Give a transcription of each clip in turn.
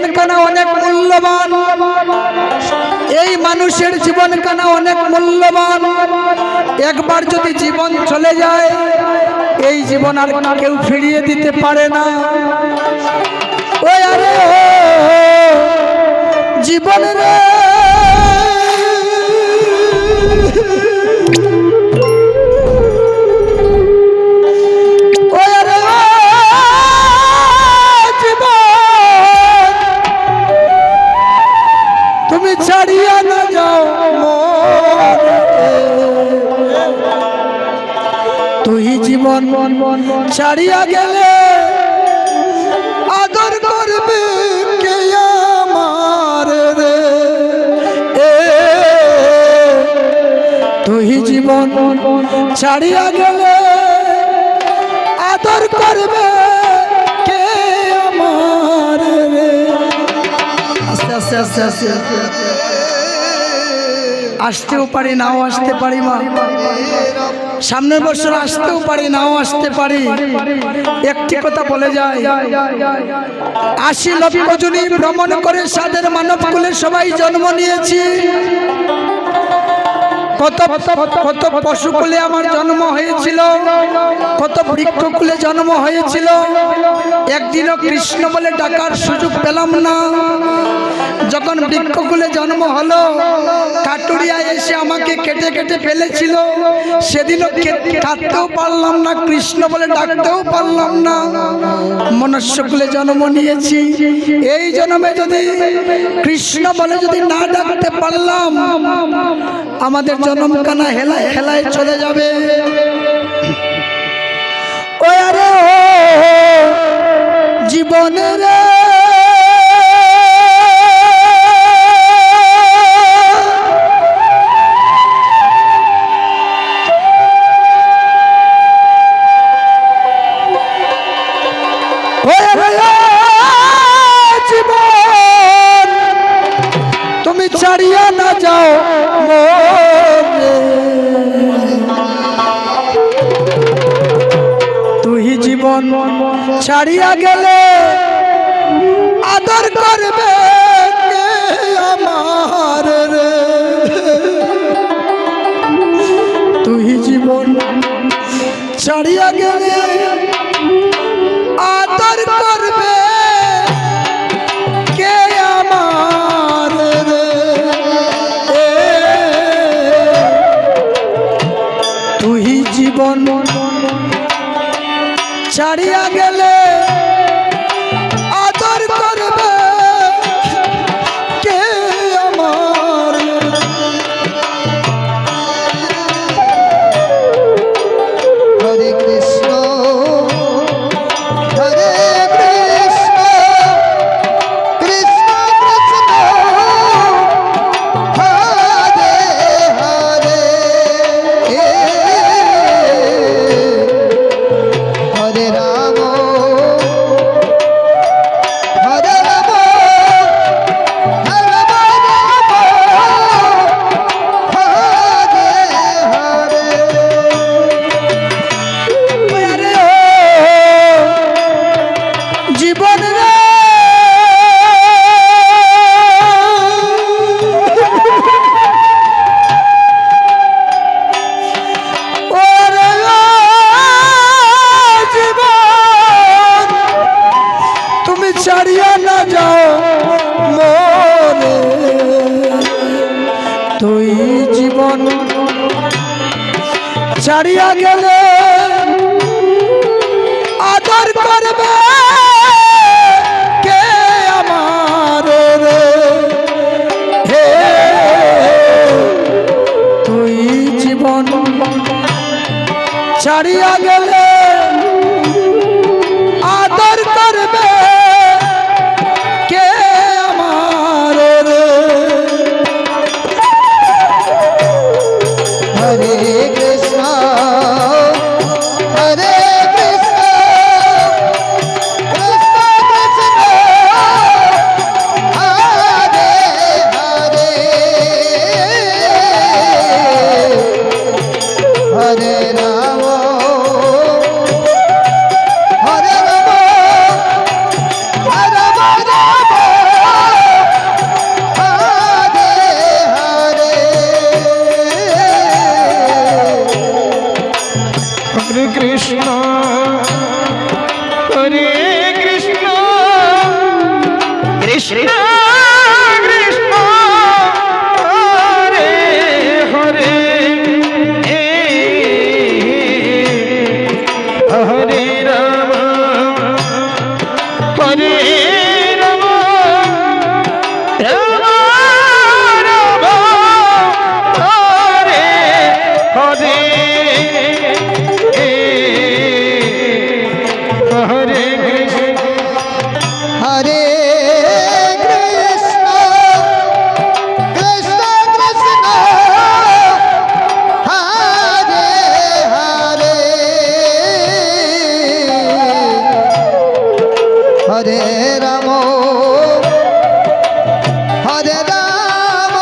জীবনখানা অনেক মূল্যবান, এই মানুষের জীবনখানা অনেক মূল্যবান। একবার যদি জীবন চলে যায়, এই জীবন আর কেউ ফিরিয়ে দিতে পারে না। ওই আরে জীবন রে, তুমি ছাড়িয়া না যাও তুই জীবন ছাড়িয়া গেলে আদর করবে কে আমার রে। তুই জীবন ছাড়িয়া গেলে আদর করবে কে আমার রে। আস্তে আস্তে আস্তে আস্তে আসতেও পারি, নাও আসতে পারি মা। সামনের বছর আসতেও পারি, নাও আসতে পারি। একটি কথা বলে যায়, 80 লক্ষ জনই ভ্রমণ করে সাদের মানব কুলে সবাই জন্ম নিয়েছি। কত কত পশুকুলে আমার জন্ম হয়েছিল, কত বৃক্ষকুলে জন্ম হয়েছিল। একদিনও কৃষ্ণ বলে ডাকার সুযোগ পেলাম না। যখন বৃক্ষকুলে জন্ম হলো, কাটুরিয়া এসে আমাকে কেটে কেটে ফেলেছিল। সেদিনও কাটতেও পারলাম না, কৃষ্ণ বলে ডাকতেও পারলাম না। মনুষ্যকুলে জন্ম নিয়েছি। এই জন্মে যদি কৃষ্ণ বলে যদি না ডাকতে পারলাম, আমাদের জন্মখানা হেলায় হেলায় চলে যাবে। ও আরে জীবনের জীবন তুমি ছাড়িয়া না যাও তুই জীবন ছাড়িয়া গেলে আদর করবে কে আমার রে। তুই জীবন ছাড়িয়া গেলে আদর করবে কে আমার রে। তুই জীবন ছাড়িয়া গেলে আদর করবে কে আমার। হরে কৃষ্ণ হরে কৃষ্ণ কৃষ্ণ কৃষ্ণ হরে হরে হরে রাম হরে রাম হরে হরে জীবন রে জীবন তুমি ছাড়িয়া না যাও মোরে। তুই জীবন ছাড়িয়া গেলে আদর করবে কে আমার রে। হে তুই জীবন ছাড়িয়া গেলে আদর করবে কে আমার রে। হরে কৃষ্ণ হরে কৃষ্ণ কৃষ্ণ কৃষ্ণ হরে হরে হরে রাম হরে রাম হরে রাম হরে রাম রাম রাম হরে হরে হরে কৃষ্ণ হরে কৃষ্ণ কৃষ্ণ কৃষ্ণ হরে হরে হরে রাম হরে রাম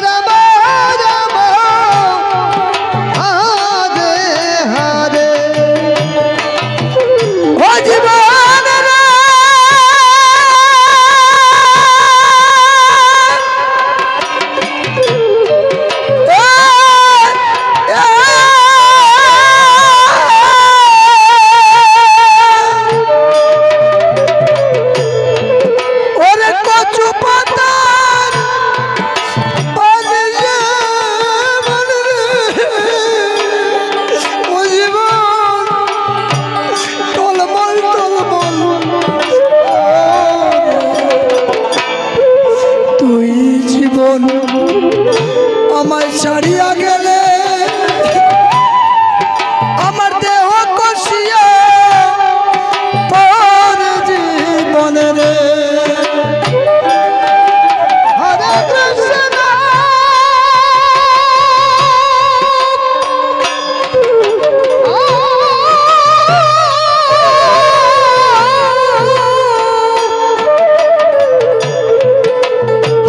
রাম রাম হরে হরে ও জীবন রে, ওরে কচু পাতার পানি যে মনে রে, ও জীবন টলমল টলমল, তুই জীবন আমায় ছাড়িয়া গেলে, আমার দেহ কষিয়া তোর জীবনে রে। হরে কৃষ্ণ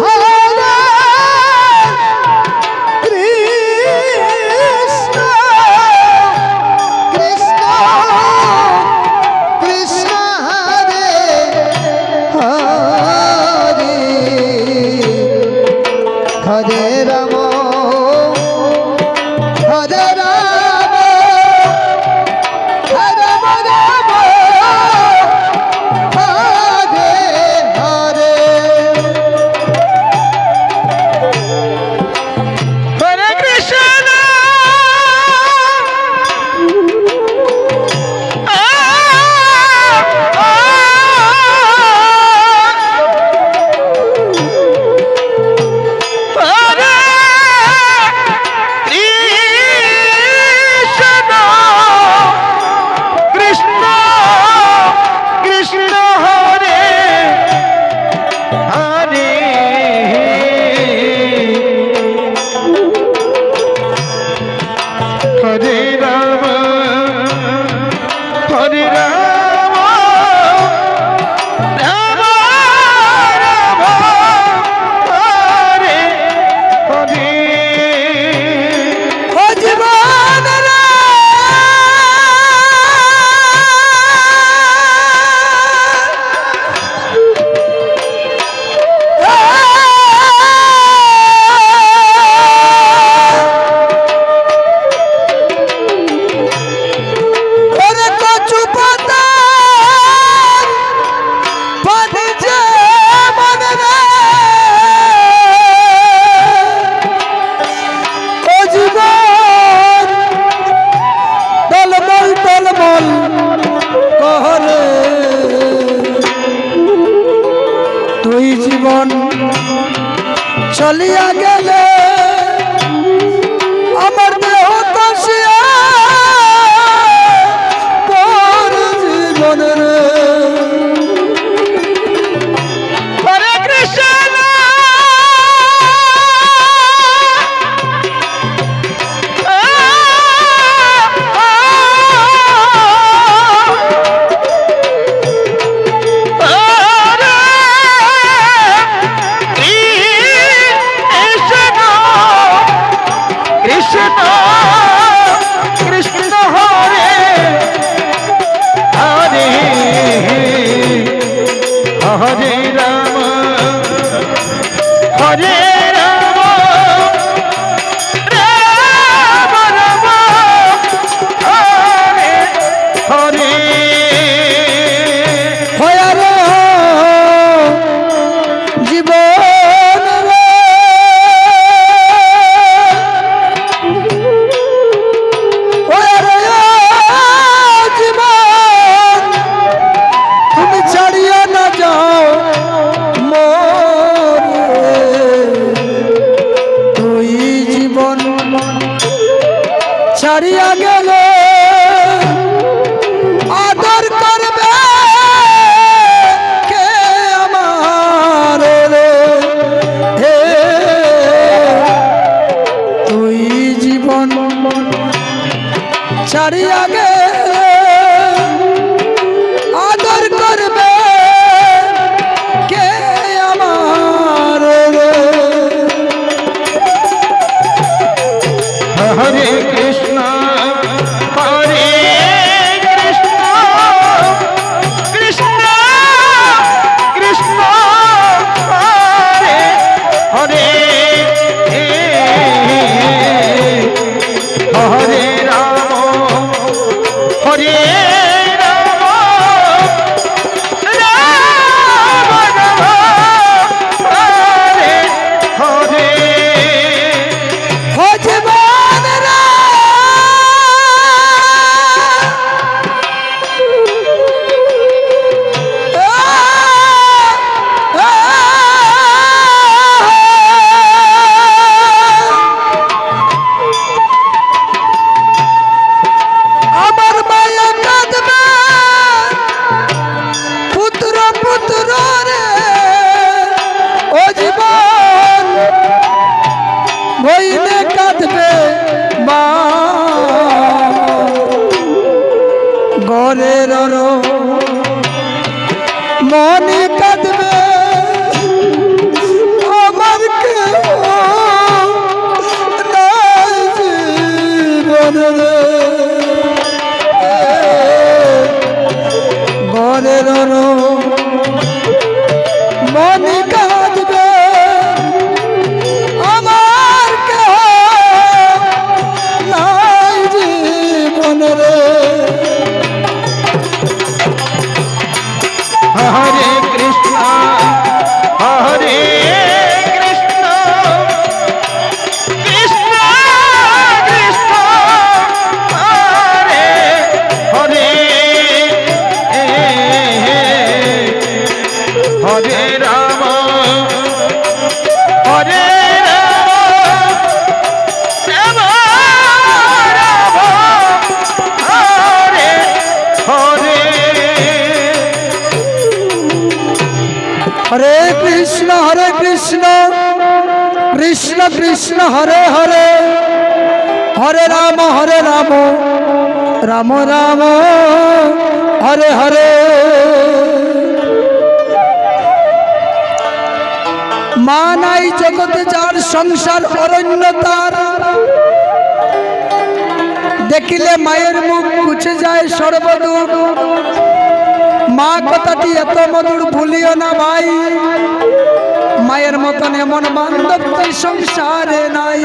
হরে কৃষ্ণ কৃষ্ণ কৃষ্ণ হরে হরে হরে রাম হরে রাম হরে রাম হরে হরে হরে কৃষ্ণ হরে কৃষ্ণ কৃষ্ণ হরে হরে হরে রাম হরে রাম রাম রাম হরে হরে ও জীবন রে, ওরে কচু পাতার পানি যে মনে রে, ও জীবন টলমল টলমল কহরে, তুই জীবন চলিয়া গেলে, আমার দেহ কষিয়া তোর জীবন রে। হরে কৃষ্ণ হরে ছাড়িয়া গেলে আদর করবে কে আমার রে হে তুই জীবন ছাড়িয়া গেলে আদর করবে কে আমার রে হরে কৃষ্ণ হরে কৃষ্ণ কৃষ্ণ কৃষ্ণ হরে হরে হরে রাম হরে রাম রাম রাম হরে হরে हो जीवन रा আমার মায়া কাঁদবে পুত্র পুত্র রে ও জীবন বইলে কাঁদবে মা ঘরের মনে কাঁদবে আমার কেউ নাই জীবনে রে ঘরের মনে কাঁদবে আমার কেহ নাই জীবন রে হরে কৃষ্ণ হরে কৃষ্ণ কৃষ্ণ কৃষ্ণ হরে হরে হরে রাম হরে রাম রাম হরে হরে হরে কৃষ্ণ কৃষ্ণ কৃষ্ণ হরে হরে হরে রাম রাম রাম হরে হরে মা নাই জগতে যার সংসার অরণ্য তার দেখিলে মায়ের মুখ মুছে যায় সর্বদূর মা কথাটি এত মধুর ভুলিও না ভাই মায়ের মতন এমন বান্ধব তাই সংসারে নাই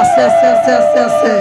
আস্তে আস্তে আস্তে আস্তে আস্তে